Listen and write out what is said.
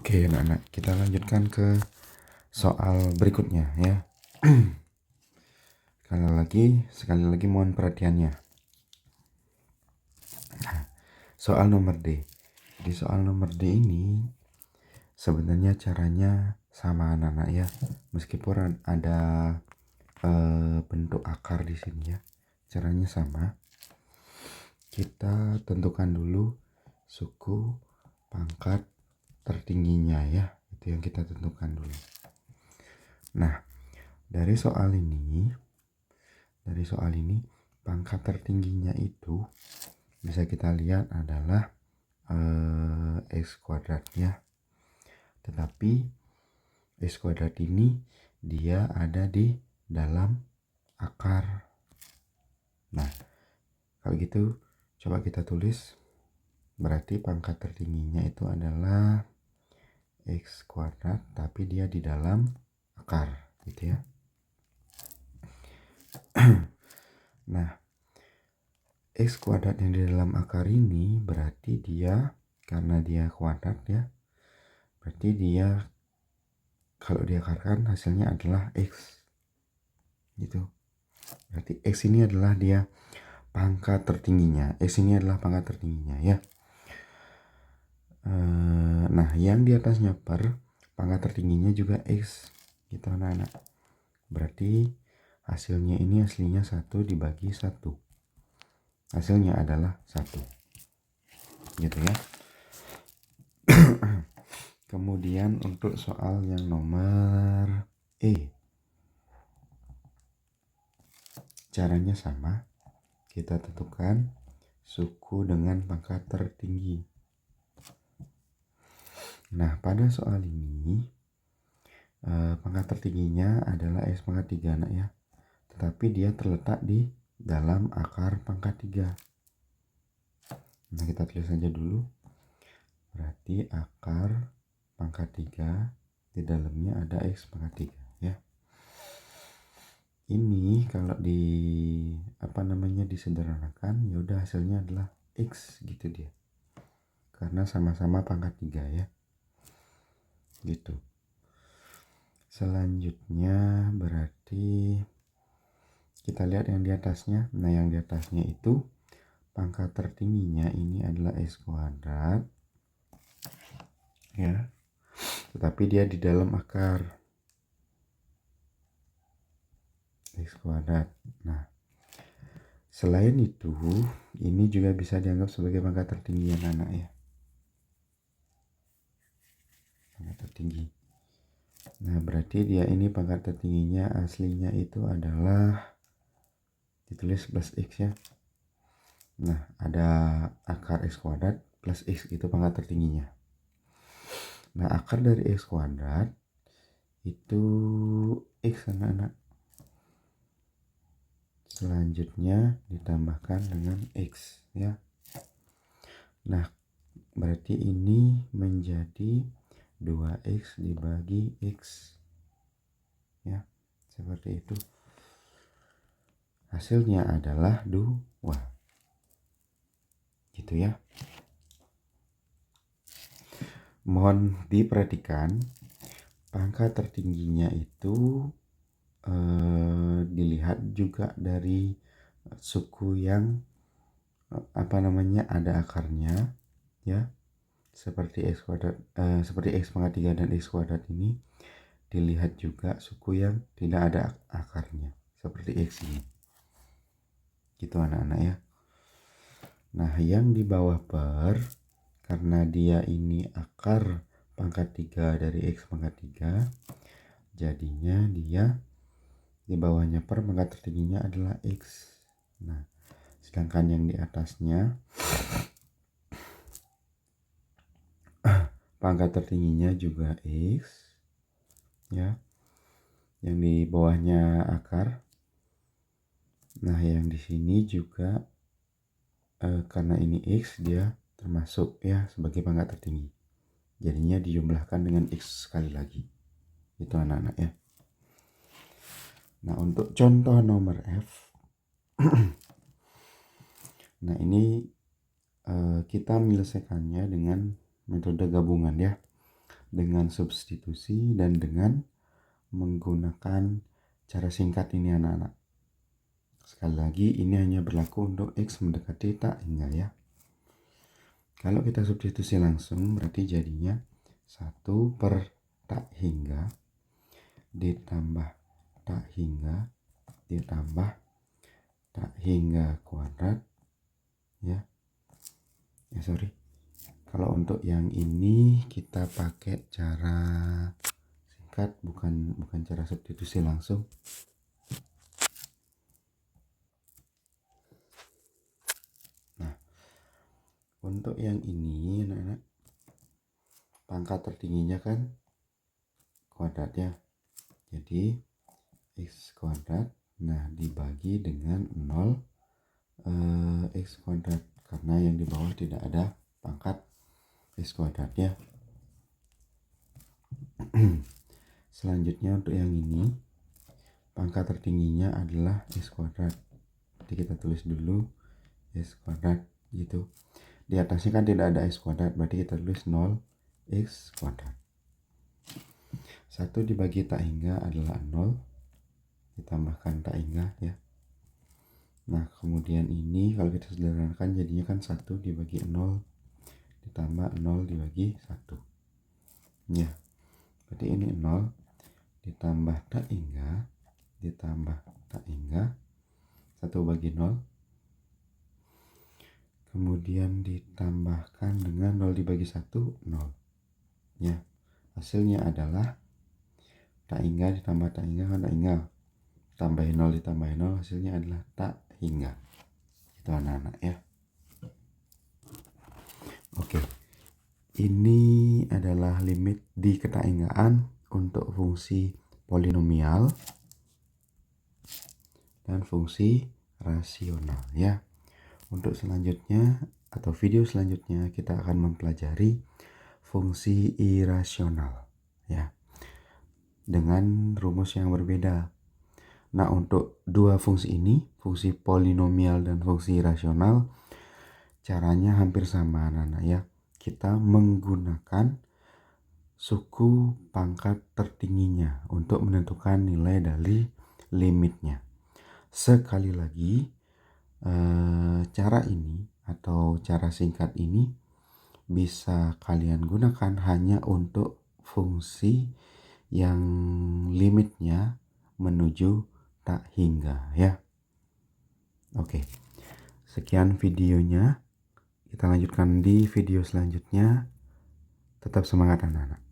Oke, anak-anak, kita lanjutkan ke soal berikutnya ya. Sekali lagi mohon perhatiannya. Soal nomor D. Di soal nomor D ini sebenarnya caranya sama anak-anak ya. Meskipun ada bentuk akar di sini ya. Caranya sama. Kita tentukan dulu suku pangkat tertingginya ya. Itu yang kita tentukan dulu. Nah, dari soal ini pangkat tertingginya itu bisa kita lihat adalah X kuadrat ya. Tetapi X kuadrat ini dia ada di dalam akar. Nah, kalau gitu coba kita tulis. Berarti pangkat tertingginya itu adalah X kuadrat, tapi dia di dalam akar gitu ya. Nah, X kuadrat yang di dalam akar ini berarti dia, karena dia kuadrat ya, berarti dia kalau diakarkan hasilnya adalah X gitu. Berarti X ini adalah dia pangkat tertingginya. X ini adalah pangkat tertingginya ya. Nah, yang di atasnya per pangkat tertingginya juga X gitu anak-anak. Berarti hasilnya ini aslinya 1 dibagi 1. Hasilnya adalah 1. Gitu ya. Kemudian untuk soal yang nomor E. Caranya sama. Kita tentukan suku dengan pangkat tertinggi. Nah, pada soal ini pangkat tertingginya adalah X pangkat 3 anak ya. Tetapi dia terletak di dalam akar pangkat 3. Nah, kita tulis saja dulu. Berarti akar pangkat 3 di dalamnya ada X pangkat 3 ya. Ini kalau disederhanakan, ya udah hasilnya adalah X gitu dia. Karena sama-sama pangkat 3 ya. Gitu. Selanjutnya berarti kita lihat yang di atasnya. Nah, yang di atasnya itu pangkat tertingginya ini adalah X kuadrat ya. Tetapi dia di dalam akar X kuadrat. Nah, selain itu, ini juga bisa dianggap sebagai pangkat tertinggi anak-anak ya. Pangkat tertinggi. Nah, berarti dia ini pangkat tertingginya aslinya itu adalah ditulis plus X ya. Nah, ada akar X kuadrat plus X itu pangkat tertingginya. Nah, akar dari X kuadrat itu X anak-anak. Selanjutnya ditambahkan dengan X ya. Nah, berarti ini menjadi 2X dibagi X ya, seperti itu. Hasilnya adalah 2 gitu ya. Mohon diperhatikan pangkat tertingginya itu dilihat juga dari suku yang ada akarnya ya, seperti X kuadrat, seperti X pangkat 3 dan X kuadrat ini. Dilihat juga suku yang tidak ada akarnya seperti X ini gitu anak-anak ya. Nah, yang di bawah per, karena dia ini akar pangkat 3 dari X pangkat 3, jadinya dia di bawahnya per pangkat tertingginya adalah X. Nah, sedangkan yang di atasnya pangkat tertingginya juga X ya, yang di bawahnya akar. Nah, yang di sini juga karena ini X, dia termasuk ya sebagai pangkat tertinggi. Jadinya dijumlahkan dengan X sekali lagi. Itu anak-anak ya. Nah, untuk contoh nomor F. Nah, ini kita menyelesaikannya dengan metode gabungan ya. dengan substitusi dan dengan menggunakan cara singkat ini anak-anak. Sekali lagi ini hanya berlaku untuk X mendekati tak hingga ya. Kalau kita substitusi langsung berarti jadinya 1 per tak hingga ditambah tak hingga ditambah tak hingga kuadrat ya. Kalau untuk yang ini kita pakai cara singkat, bukan cara substitusi langsung. Nah, untuk yang ini anak-anak, pangkat tertingginya kan kuadratnya, jadi X kuadrat, nah dibagi dengan 0 X kuadrat, karena yang di bawah tidak ada pangkat X kuadratnya. Selanjutnya untuk yang ini, pangkat tertingginya adalah X kuadrat, jadi kita tulis dulu X kuadrat gitu. Di atasnya kan tidak ada X kuadrat, berarti kita tulis 0 X kuadrat. 1 dibagi tak hingga adalah 0, ditambahkan tak hingga ya. Nah kemudian ini kalau kita sederhanakan jadinya kan 1 dibagi 0 ditambah 0 dibagi 1 ya. Berarti ini 0 ditambah tak hingga ditambah tak hingga 1 bagi 0, kemudian ditambahkan dengan 0 dibagi 1 0 ya. Hasilnya adalah tak hingga ditambah tak hingga kan tak hingga, tambahin 0 ditambahin 0, hasilnya adalah tak hingga. Itu anak-anak ya. Oke, ini adalah limit di ketakinggaan untuk fungsi polinomial dan fungsi rasional ya. Untuk selanjutnya atau video selanjutnya kita akan mempelajari fungsi irasional ya, dengan rumus yang berbeda. Nah untuk dua fungsi ini, fungsi polinomial dan fungsi irasional, caranya hampir sama anak-anak ya. Kita menggunakan suku pangkat tertingginya untuk menentukan nilai dari limitnya. Sekali lagi, cara ini atau cara singkat ini bisa kalian gunakan hanya untuk fungsi yang limitnya menuju tak hingga ya. Oke, sekian videonya. Kita lanjutkan di video selanjutnya. Tetap semangat anak-anak.